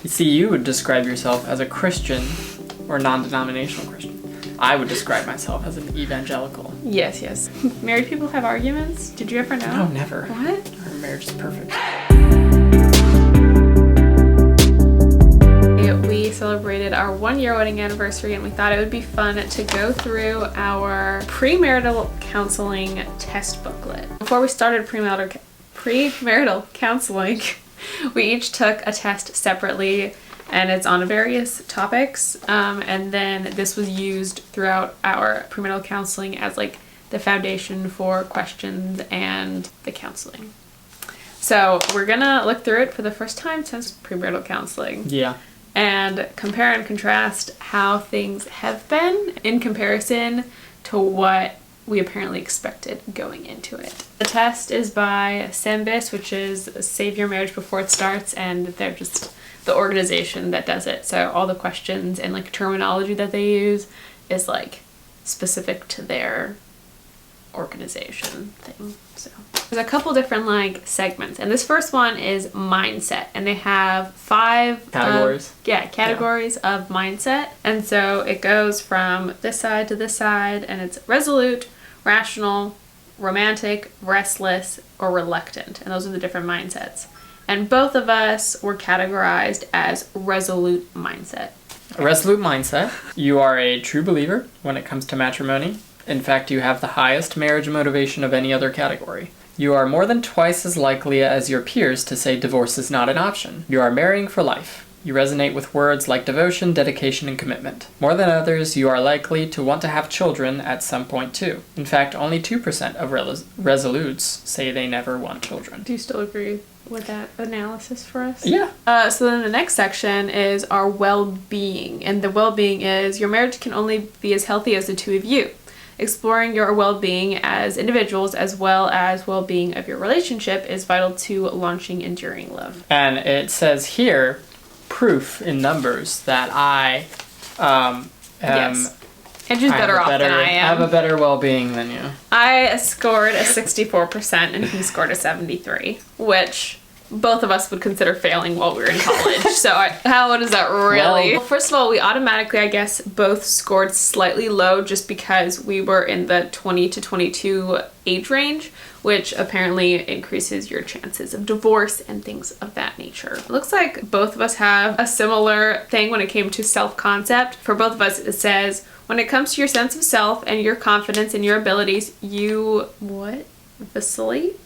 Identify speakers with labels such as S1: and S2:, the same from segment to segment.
S1: See, you would describe yourself as a Christian or non-denominational Christian. I would describe myself as an evangelical.
S2: Yes. Married people have arguments? Did you ever know?
S1: No, never.
S2: What?
S1: Our marriage is perfect.
S2: We celebrated our 1-year wedding anniversary, and we thought it would be fun to go through our premarital counseling test booklet. Before we started premarital counseling, we each took a test separately, and it's on various topics, and then this was used throughout our premarital counseling as like the foundation for questions and the counseling. So we're gonna look through it for the first time since premarital counseling.
S1: Yeah.
S2: And compare and contrast how things have been in comparison to what we apparently expected going into it. The test is by Sembis, which is Save Your Marriage Before It Starts, and they're just the organization that does it. So all the questions and like terminology that they use is like specific to their organization thing. So there's a couple different like segments, and this first one is mindset, and they have 5
S1: categories.
S2: Categories of mindset, and so it goes from this side to this side, and it's resolute, rational, romantic, restless, or reluctant, and those are the different mindsets. And both of us were categorized as resolute mindset.
S1: A resolute mindset. You are a true believer when it comes to matrimony. In fact, you have the highest marriage motivation of any other category. You are more than twice as likely as your peers to say divorce is not an option. You are marrying for life. You resonate with words like devotion, dedication, and commitment. More than others, you are likely to want to have children at some point too. In fact, only 2% of resolutes say they never want children.
S2: Do you still agree with that analysis for us?
S1: Yeah.
S2: So then the next section is our well-being, and the well-being is your marriage can only be as healthy as the two of you. Exploring your well-being as individuals as well as well-being of your relationship is vital to launching enduring love.
S1: And it says here, proof in numbers that I
S2: Yes. Andrew's better off than I am.
S1: I have a better well-being than you.
S2: I scored a 64% and he scored a 73, which both of us would consider failing while we were in college. So how is that really? Well, first of all, we automatically, I guess, both scored slightly low just because we were in the 20 to 22 age range, which apparently increases your chances of divorce and things of that nature. It looks like both of us have a similar thing when it came to self-concept. For both of us, it says, when it comes to your sense of self and your confidence in your abilities, you, vacillate?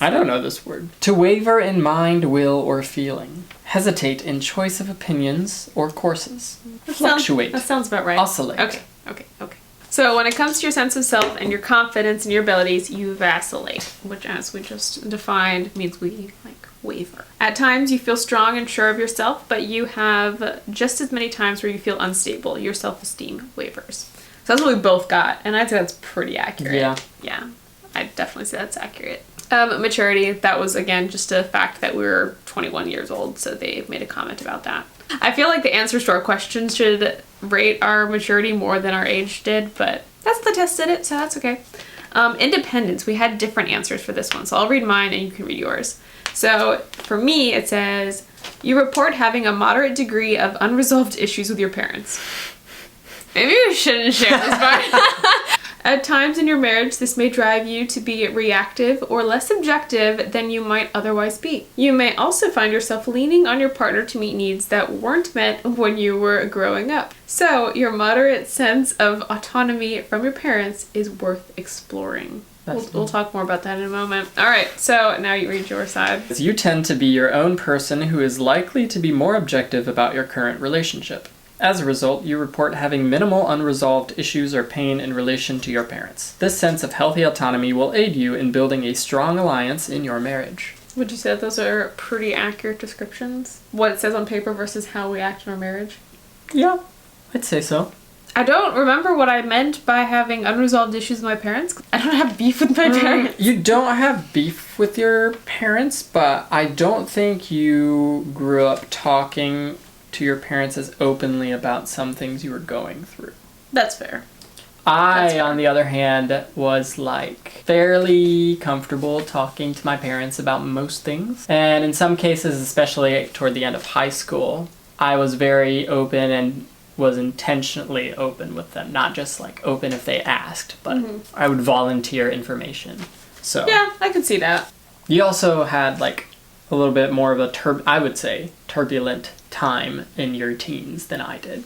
S1: I don't know this word. To waver in mind, will, or feeling. Hesitate in choice of opinions or courses. Fluctuate.
S2: That sounds about right.
S1: Oscillate.
S2: Okay. So when it comes to your sense of self and your confidence in your abilities, you vacillate, which as we just defined means we waver. At times you feel strong and sure of yourself, but you have just as many times where you feel unstable. Your self-esteem wavers. So that's what we both got, and I'd say that's pretty accurate. Yeah, I'd definitely say that's accurate. Maturity, that was again just a fact that we were 21 years old, so they made a comment about that. I feel like the answers to our questions should rate our maturity more than our age did, but that's the test did it, so that's okay. Independence, we had different answers for this one, so I'll read mine and you can read yours. So for me, it says, you report having a moderate degree of unresolved issues with your parents. Maybe we shouldn't share this part. At times in your marriage, this may drive you to be reactive or less objective than you might otherwise be. You may also find yourself leaning on your partner to meet needs that weren't met when you were growing up. So, your moderate sense of autonomy from your parents is worth exploring. We'll talk more about that in a moment. All right, so now you read your side.
S1: You tend to be your own person who is likely to be more objective about your current relationship. As a result, you report having minimal unresolved issues or pain in relation to your parents. This sense of healthy autonomy will aid you in building a strong alliance in your marriage.
S2: Would you say that those are pretty accurate descriptions? What it says on paper versus how we act in our marriage?
S1: Yeah, I'd say so.
S2: I don't remember what I meant by having unresolved issues with my parents. I don't have beef with my parents.
S1: You don't have beef with your parents, but I don't think you grew up talking to your parents as openly about some things you were going through.
S2: That's fair.
S1: On the other hand, was fairly comfortable talking to my parents about most things. And in some cases, especially toward the end of high school, I was very open and was intentionally open with them, not just like open if they asked, but I would volunteer information. So
S2: Yeah, I could see that.
S1: you also had like a little bit more of a I would say turbulent time in your teens than I did,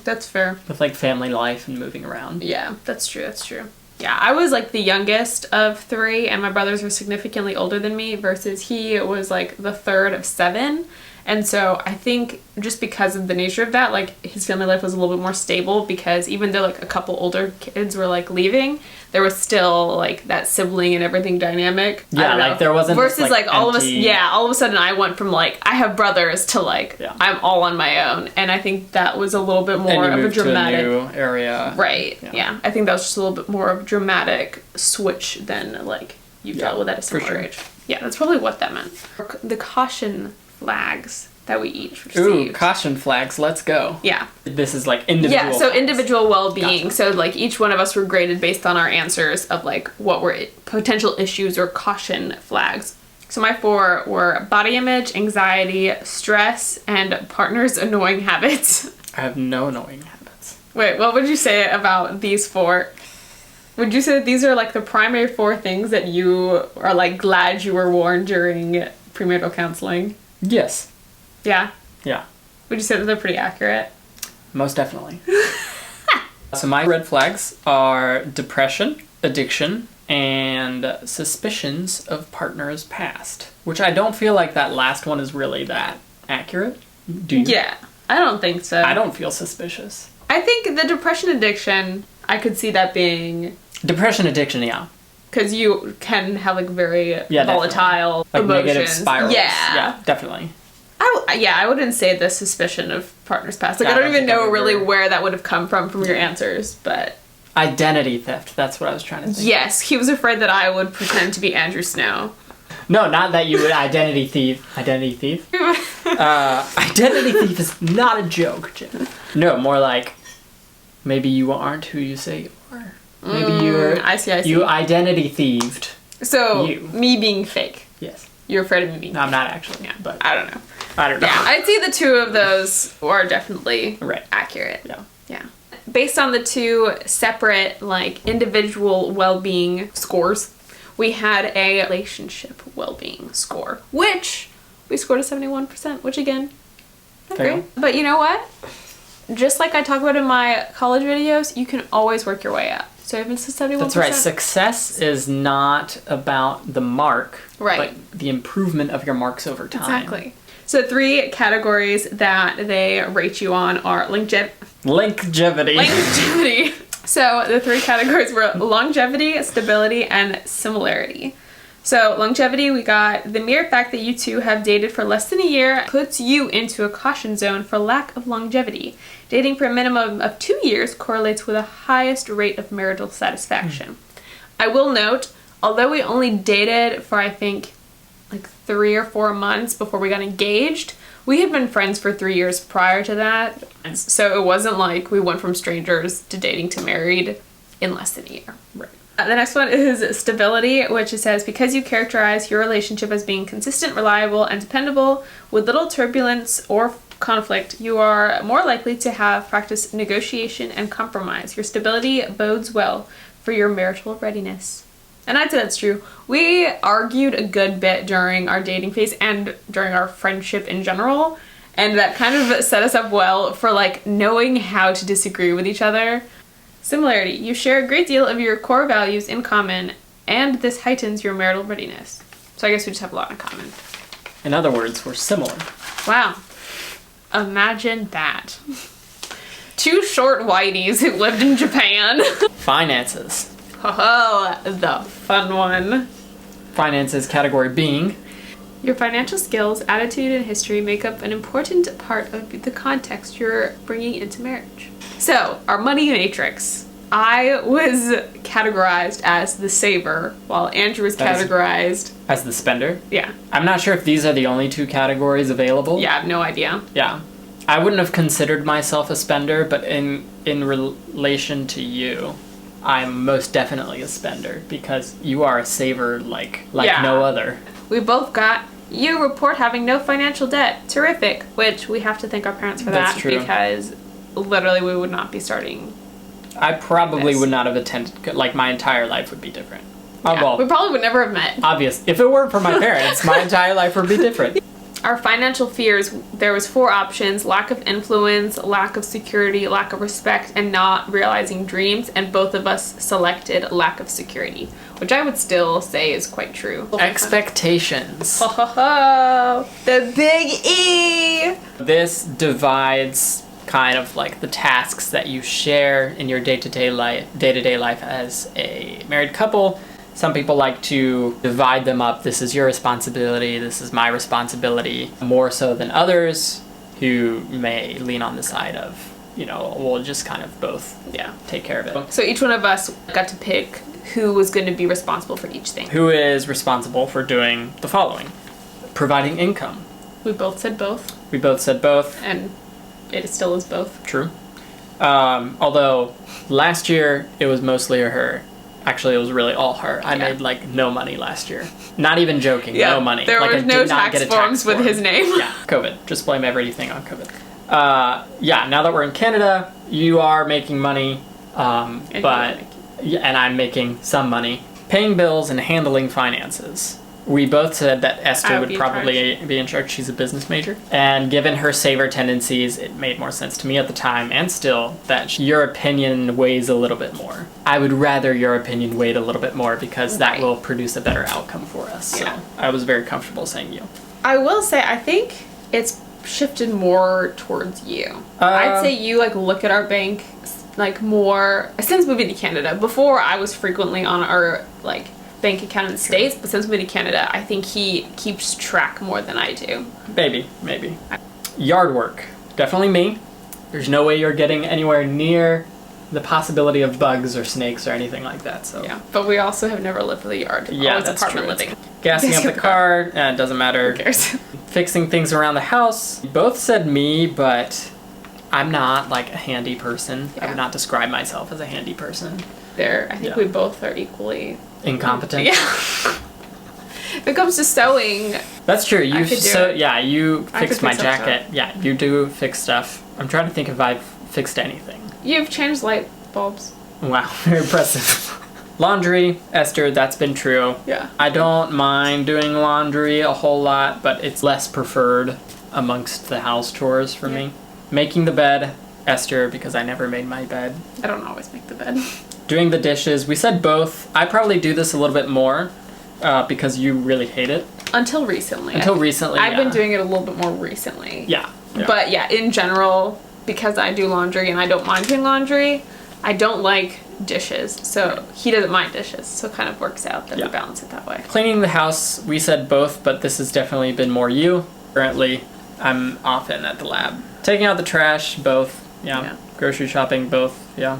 S2: That's fair.
S1: with like family life and moving around.
S2: Yeah, that's true. That's true. Yeah, I was like the youngest of 3, and my brothers were significantly older than me, versus he was like the third of 7. And so I think just because of the nature of that, like his family life was a little bit more stable, because even though like a couple older kids were like leaving, there was still like that sibling and everything dynamic. I
S1: Yeah,
S2: don't know.
S1: like there wasn't
S2: versus
S1: this,
S2: like all of us.
S1: empty-
S2: Yeah, all of a sudden I went from like I have brothers to like
S1: Yeah.
S2: I'm all on my own, and I think that was a little bit
S1: And
S2: more
S1: you
S2: of a
S1: moved to
S2: dramatic.
S1: a new area.
S2: Right.
S1: Yeah.
S2: Yeah. I think that was just a little bit more of a dramatic switch than like you
S1: Yeah,
S2: dealt with at a
S1: for
S2: similar
S1: sure.
S2: age. Yeah, that's probably what that meant. The caution flags that we each
S1: Ooh,
S2: received.
S1: caution flags, let's go.
S2: Yeah.
S1: This is like individual.
S2: Yeah, so
S1: flags.
S2: individual well-being.
S1: Gotcha.
S2: So like each one of us were graded based on our answers of like what were potential issues or caution flags. So my 4 were body image, anxiety, stress, and partner's annoying habits.
S1: I have no annoying habits.
S2: Wait, what would you say about these 4? Would you say that these are like the primary 4 things that you are like glad you were warned during premarital counseling?
S1: Yes.
S2: Yeah.
S1: Yeah.
S2: Would you say that they're pretty accurate?
S1: Most definitely. So my red flags are depression, addiction, and suspicions of partner's past, which I don't feel like that last one is really that accurate. Do you?
S2: Yeah. I don't think so.
S1: I don't feel suspicious.
S2: I think the depression addiction, I could see that being
S1: Depression, addiction, yeah.
S2: because you can have like very
S1: Yeah,
S2: volatile
S1: Like
S2: emotions.
S1: negative spirals.
S2: Yeah.
S1: Yeah, definitely.
S2: I wouldn't say the suspicion of partner's past. Like
S1: Yeah,
S2: I
S1: I
S2: don't
S1: don't
S2: even
S1: think
S2: know
S1: I've
S2: really
S1: ever-
S2: where that would have come from your answers, but
S1: Identity theft, that's what I was trying to think.
S2: yes, he was afraid that I would pretend to be Andrew Snow.
S1: No, not that you would identity thief. Identity thief? Identity thief is not a joke, Jen. No, more like maybe you aren't who you say you are. Maybe you're.
S2: I see.
S1: You identity thieved.
S2: So
S1: you.
S2: me being fake.
S1: Yes.
S2: You're afraid of me being
S1: No, I'm not actually.
S2: Yeah,
S1: But
S2: I don't know.
S1: I don't know.
S2: Yeah, I'd say the 2 of those are definitely
S1: Right.
S2: accurate.
S1: Yeah.
S2: Yeah. Based on the 2 separate, like, individual well-being scores, we had a relationship well-being score, which we scored a 71%, which again, not
S1: Fair.
S2: great. But you know what? Just like I talk about in my college videos, you can always work your way up. So if it's a 71%.
S1: That's right. Success is not about the mark,
S2: Right.
S1: but the improvement of your marks over time.
S2: Exactly. So 3 categories that they rate you on are
S1: Longevity.
S2: longevity. So the 3 categories were longevity, stability, and similarity. So longevity, we got the mere fact that you 2 have dated for less than a year puts you into a caution zone for lack of longevity. Dating for a minimum of 2 years correlates with the highest rate of marital satisfaction. I will note, although we only dated for I think like 3 or 4 months before we got engaged, we had been friends for 3 years prior to that. And so it wasn't like we went from strangers to dating to married in less than a year.
S1: Right.
S2: The next one is stability, which it says, because you characterize your relationship as being consistent, reliable, and dependable, with little turbulence or conflict, you are more likely to have practiced negotiation and compromise. Your stability bodes well for your marital readiness. And I'd say that's true. We argued a good bit during our dating phase and during our friendship in general, and that kind of set us up well for like knowing how to disagree with each other. Similarity, you share a great deal of your core values in common, and this heightens your marital readiness. So I guess we just have a lot in common.
S1: In other words, we're similar.
S2: Wow. Imagine that. 2 short whiteys who lived in Japan.
S1: Finances.
S2: Oh, the fun one.
S1: Finances category being
S2: Your financial skills, attitude, and history make up an important part of the context you're bringing into marriage. So, our money matrix. I was categorized as the saver, while Andrew was
S1: That is-
S2: categorized...
S1: as the spender.
S2: Yeah.
S1: I'm not sure if these are the only 2 categories available.
S2: Yeah, I have no idea.
S1: Yeah. I wouldn't have considered myself a spender, but in relation to you, I'm most definitely a spender because you are a saver like
S2: Yeah.
S1: no other.
S2: We both got You report having no financial debt. Terrific. Which we have to thank our parents for
S1: That's
S2: that
S1: true.
S2: because literally we would not be starting.
S1: I probably
S2: This.
S1: would not have attended, like, my entire life would be different.
S2: Yeah,
S1: Well,
S2: we probably would never have met.
S1: obvious. If it weren't for my parents, my entire life would be different.
S2: Our financial fears, there was 4 options: lack of influence, lack of security, lack of respect, and not realizing dreams, and both of us selected lack of security, which I would still say is quite true.
S1: Expectations.
S2: Ho ho ho! The big E!
S1: This divides kind of like the tasks that you share in your day-to-day life as a married couple. Some people like to divide them up. This is your responsibility, this is my responsibility, more so than others who may lean on the side of, we'll just kind of both, take care of it.
S2: So each one of us got to pick who was going to be responsible for each thing.
S1: Who is responsible for doing the following? Providing income.
S2: We both said both,
S1: We both said both.
S2: and it still is both.
S1: True. Although last year it was mostly her. Actually, it was really all her. I made like no money last year. Not even joking. No money.
S2: There
S1: like,
S2: was
S1: I
S2: no
S1: did not
S2: tax
S1: get a
S2: forms
S1: tax
S2: with
S1: form.
S2: his name.
S1: Yeah, COVID. Just blame everything on COVID. Now that we're in Canada, you are making money, and I'm making some money, paying bills and handling finances. We both said that Esther would probably be in charge. She's a business major. And given her saver tendencies, it made more sense to me at the time, and still, that your opinion weighs a little bit more. I would rather your opinion weighed a little bit more because that will produce a better outcome for us.
S2: Yeah.
S1: So I was very comfortable saying you.
S2: I will say, I think it's shifted more towards you. I'd say you look at our bank more since moving to Canada. Before, I was frequently on our bank account in the States, but since moving to Canada, I think he keeps track more than I do.
S1: Maybe. Yard work. Definitely me. There's no way you're getting anywhere near the possibility of bugs or snakes or anything like that. So
S2: Yeah, but we also have never lived in the yard.
S1: Yeah,
S2: Always
S1: that's
S2: apartment
S1: true.
S2: living.
S1: Gassing up the car, it doesn't matter.
S2: Who cares?
S1: Fixing things around the house. You both said me, but I'm not a handy person. I would not describe myself as a handy person.
S2: I think we both are equally
S1: incompetent.
S2: Yeah. If it comes to sewing,
S1: that's true. You you
S2: I
S1: fixed
S2: could
S1: my
S2: fix up
S1: jacket.
S2: stuff.
S1: Yeah, you do fix stuff. I'm trying to think if I've fixed anything.
S2: You've changed light bulbs.
S1: Wow, very impressive. Laundry, Esther, that's been true.
S2: Yeah.
S1: I don't mind doing laundry a whole lot, but it's less preferred amongst the house chores for me. Making the bed, Esther, because I never made my bed.
S2: I don't always make the bed.
S1: Doing the dishes, we said both. I probably do this a little bit more because you really hate it.
S2: Until recently.
S1: I've
S2: been doing it a little bit more recently.
S1: Yeah.
S2: But in general, because I do laundry and I don't mind doing laundry, I don't like dishes. So he doesn't mind dishes. So it kind of works out that we balance it that way.
S1: Cleaning the house, we said both, but this has definitely been more you. Currently, I'm often at the lab. Taking out the trash, both. Yeah. Grocery shopping, both. Yeah.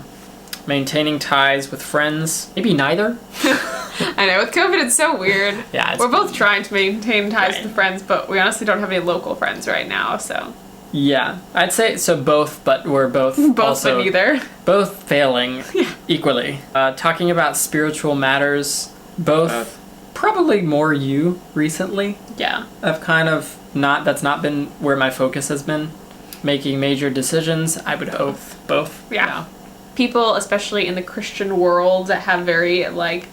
S1: Maintaining ties with friends, maybe neither.
S2: I know, with COVID it's so weird.
S1: Yeah,
S2: we're both trying to maintain ties with friends, but we honestly don't have any local friends right now, so.
S1: Yeah, I'd say so both, but we're both
S2: also but neither.
S1: Both failing equally. Talking about spiritual matters, both probably more you recently.
S2: Yeah.
S1: I've kind of that's not been where my focus has been. Making major decisions, I would hope both.
S2: Yeah. People, especially in the Christian world, that have very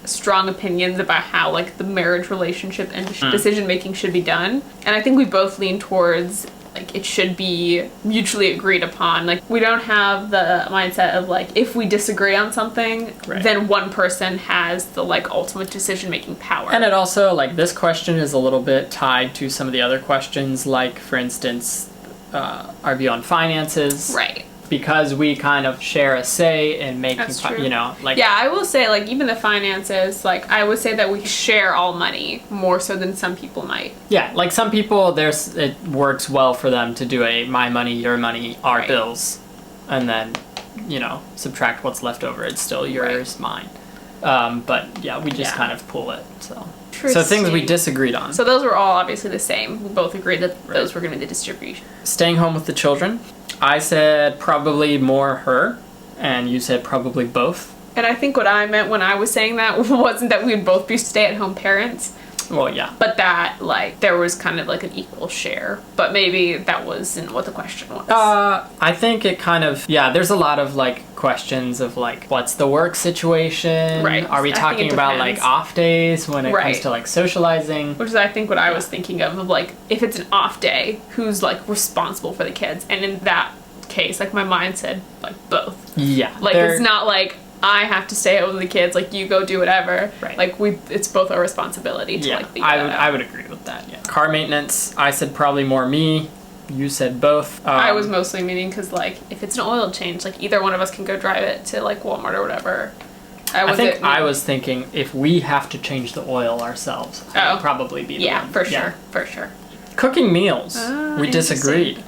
S2: strong opinions about how the marriage relationship and decision making should be done. And I think we both lean towards it should be mutually agreed upon. We don't have the mindset of if we disagree on something, then one person has the ultimate decision making power.
S1: And it also this question is a little bit tied to some of the other questions, for instance, our view on finances.
S2: Right.
S1: Because we kind of share a say in making,
S2: Yeah, I will say, even the finances, I would say that we share all money more so than some people might.
S1: Yeah, some people, it works well for them to do a my money, your money, our bills, and then, subtract what's left over. It's still yours, mine. But, yeah, we just kind of pull it, so. So things we disagreed on.
S2: So those were all obviously the same. We both agreed that those were going to be the distribution.
S1: Staying home with the children. I said probably more her, and you said probably both.
S2: And I think what I meant when I was saying that wasn't that we would both be stay-at-home parents.
S1: Well, yeah.
S2: But that, like, there was kind of like an equal share. But maybe that wasn't what the question was.
S1: I think it kind of, there's a lot of, like, questions of, like, what's the work situation?
S2: Right.
S1: Are we
S2: I think
S1: talking
S2: it
S1: about,
S2: depends.
S1: like, off days when it
S2: Right.
S1: comes to, like, socializing?
S2: Which is, I think, what I was thinking of, like, if it's an off day, who's, like, responsible for the kids? And in that case, like, my mind said, like, both.
S1: Yeah.
S2: Like, it's not like, I have to stay home with the kids, like, you go do whatever.
S1: Right.
S2: Like, it's both our responsibility to, like, figure that out.
S1: I would agree with that, yeah. Car maintenance, I said probably more me. You said both.
S2: I was mostly meaning because, like, if it's an oil change, like, either one of us can go drive it to, like, Walmart or whatever.
S1: I was thinking if we have to change the oil ourselves, I would probably be the one.
S2: For sure, for sure.
S1: Cooking meals, we
S2: interesting.
S1: disagreed.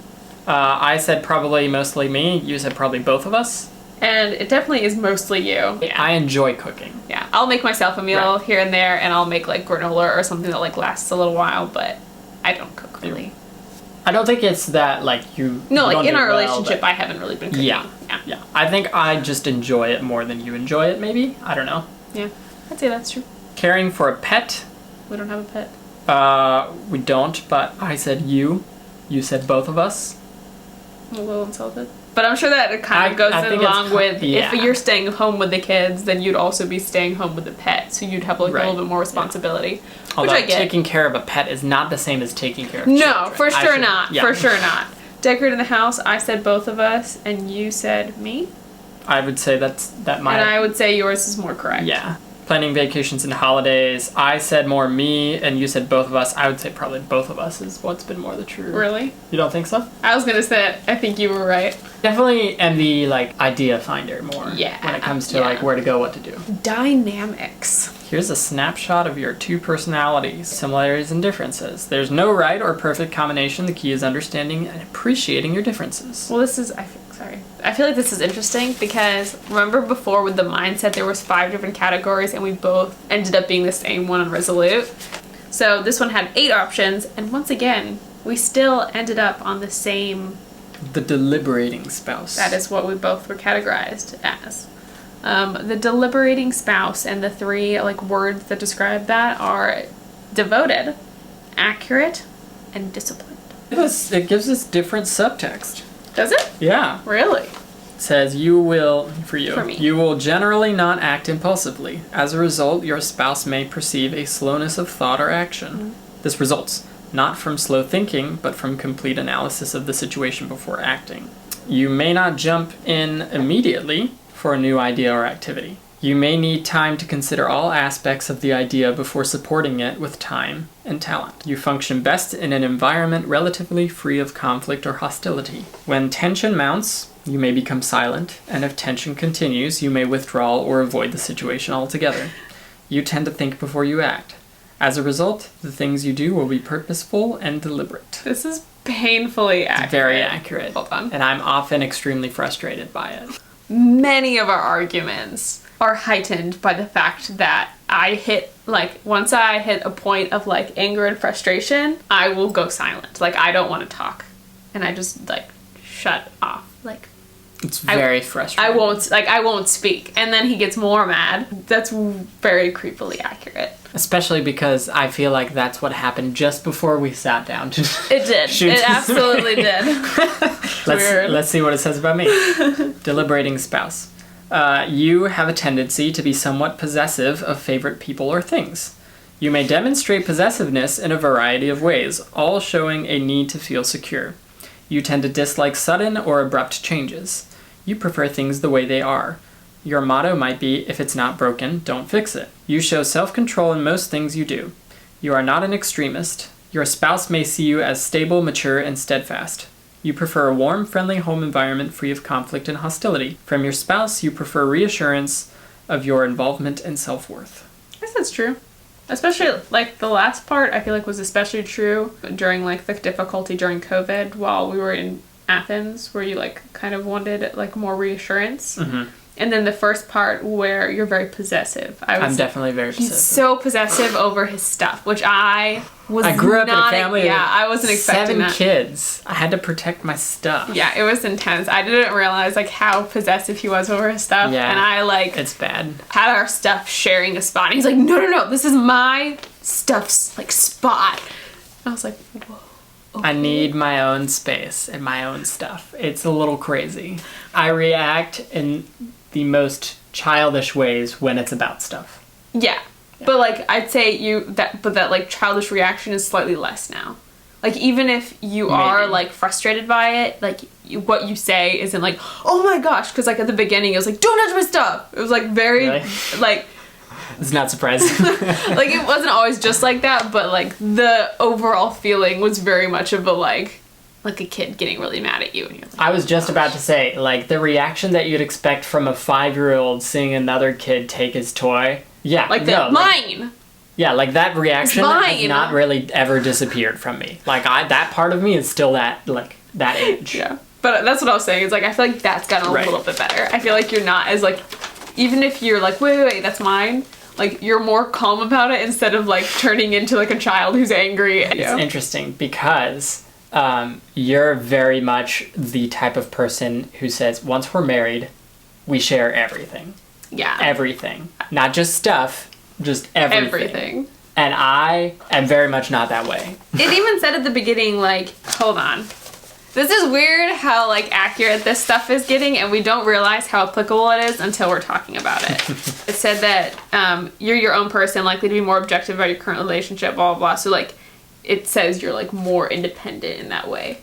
S1: I said probably mostly me. You said probably both of us.
S2: And it definitely is mostly you. Yeah.
S1: I enjoy cooking.
S2: Yeah, I'll make myself a meal here and there, and I'll make, like, granola or something that, like, lasts a little while, but I don't cook really.
S1: I don't think it's that, like, you...
S2: No,
S1: you
S2: like, in our
S1: well,
S2: relationship,
S1: but...
S2: I haven't really been cooking.
S1: Yeah. I think I just enjoy it more than you enjoy it, maybe? I don't know.
S2: Yeah, I'd say that's true.
S1: Caring for a pet.
S2: We don't have a pet.
S1: We don't, but I said you. You said both of us.
S2: I'm a little insulted. But I'm sure that it kind of goes along with, if you're staying home with the kids, then you'd also be staying home with the pet, so you'd have, like, a little bit more responsibility.
S1: Although
S2: Which I get.
S1: taking care of a pet is not the same as taking care of children.
S2: No, for sure not.
S1: Yeah.
S2: For sure not. Decorating the house, I said both of us, and you said me?
S1: I would say that might...
S2: And I would say yours is more correct.
S1: Yeah. Planning vacations and holidays, I said more me, and you said both of us. I would say probably both of us is what's been more the true.
S2: Really?
S1: You don't think so?
S2: I was gonna say, I think you were right.
S1: Definitely am the, like, idea finder more.
S2: Yeah.
S1: When it comes to, like, where to go, what to do.
S2: Dynamics.
S1: Here's a snapshot of your two personalities, similarities and differences. There's no right or perfect combination. The key is understanding and appreciating your differences.
S2: Well, this is, I feel like this is interesting because remember before with the mindset there was 5 different categories and we both ended up being the same one on Resolute. So this one had 8 options, and once again, we still ended up on the same...
S1: The deliberating spouse.
S2: That is what we both were categorized as. The deliberating spouse, and the 3 like words that describe that are devoted, accurate, and disciplined.
S1: It gives us different subtext.
S2: Does it?
S1: Yeah.
S2: Really?
S1: It says you will, for me, you will generally not act impulsively. As a result, your spouse may perceive a slowness of thought or action. Mm-hmm. This results not from slow thinking, but from complete analysis of the situation before acting. You may not jump in immediately for a new idea or activity. You may need time to consider all aspects of the idea before supporting it with time and talent. You function best in an environment relatively free of conflict or hostility. When tension mounts, you may become silent, and if tension continues, you may withdraw or avoid the situation altogether. You tend to think before you act. As a result, the things you do will be purposeful and deliberate.
S2: This is painfully accurate.
S1: Very accurate.
S2: Hold on.
S1: And I'm often extremely frustrated by it.
S2: Many of our arguments are heightened by the fact that once I hit a point of, like, anger and frustration, I will go silent. Like, I don't want to talk. And I just, like, shut off. Like,
S1: it's very frustrating.
S2: I won't speak. And then he gets more mad. That's very creepily accurate.
S1: Especially because I feel like that's what happened just before we sat down to
S2: It did. It absolutely did.
S1: Let's see what it says about me. Deliberating spouse. You have a tendency to be somewhat possessive of favorite people or things. You may demonstrate possessiveness in a variety of ways, all showing a need to feel secure. You tend to dislike sudden or abrupt changes. You prefer things the way they are. Your motto might be, if it's not broken, don't fix it. You show self-control in most things you do. You are not an extremist. Your spouse may see you as stable, mature, and steadfast. You prefer a warm, friendly home environment free of conflict and hostility. From your spouse, you prefer reassurance of your involvement and self-worth.
S2: I guess that's true. Especially, like, the last part, I feel like was especially true during, like, the difficulty during COVID while we were in Athens, where you, like, kind of wanted, like, more reassurance. Mm-hmm. And then the first part where you're very possessive.
S1: I'm definitely very possessive.
S2: He's so possessive over his stuff, which I
S1: grew up in a family
S2: yeah, I wasn't expecting
S1: 7 kids. I had to protect my stuff.
S2: Yeah, it was intense. I didn't realize like how possessive he was over his stuff.
S1: Yeah,
S2: and I like
S1: it's bad.
S2: Had our stuff sharing a spot. And he's like, no, this is my stuff's like spot. And I was like, whoa. Okay.
S1: I need my own space and my own stuff. It's a little crazy. I react in the most childish ways when it's about stuff.
S2: Yeah. But like I'd say that like childish reaction is slightly less now. Like even if you are like frustrated by it, like what you say isn't like, oh my gosh, because like at the beginning it was like, don't touch my stuff. It was like very
S1: really?
S2: Like
S1: it's not surprising.
S2: like it wasn't always just like that, but like the overall feeling was very much of a like a kid getting really mad at you. And you're like,
S1: I was just about to say, like the reaction that you'd expect from a 5-year-old seeing another kid take his toy. Yeah,
S2: like mine.
S1: Yeah, like that reaction has not really ever disappeared from me. Like that part of me is still that age.
S2: Yeah, but that's what I was saying. It's like I feel like that's gotten a little bit better. I feel like you're not as like, even if you're like, wait, that's mine. Like you're more calm about it instead of like turning into like a child who's angry.
S1: It's interesting because you're very much the type of person who says once we're married, we share everything.
S2: Yeah.
S1: Everything. Not just stuff, just everything. And I am very much not that way.
S2: It even said at the beginning, like, hold on. This is weird how, like, accurate this stuff is getting, and we don't realize how applicable it is until we're talking about it. It said that you're your own person, likely to be more objective about your current relationship, blah, blah, blah. So, like, it says you're, like, more independent in that way.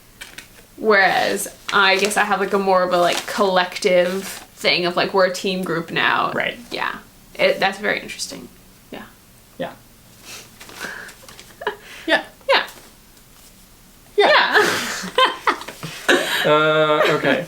S2: Whereas I guess I have, like, a more of a, like, collective thing of, like, we're a team group now.
S1: Right.
S2: Yeah. That's very interesting. Yeah.
S1: Yeah. Yeah.
S2: Yeah.
S1: Yeah. Okay.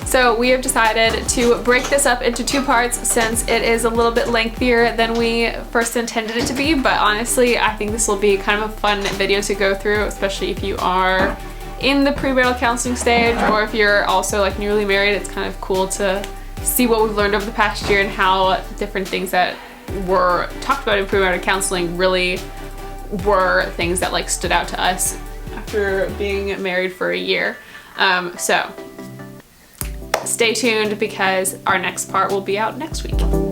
S2: So we have decided to break this up into 2 parts since it is a little bit lengthier than we first intended it to be, but honestly I think this will be kind of a fun video to go through, especially if you are in the premarital counseling stage or if you're also like newly married. It's kind of cool to see what we've learned over the past year and how different things that were talked about in premarital counseling really were things that like stood out to us after being married for a year. So stay tuned because our next part will be out next week.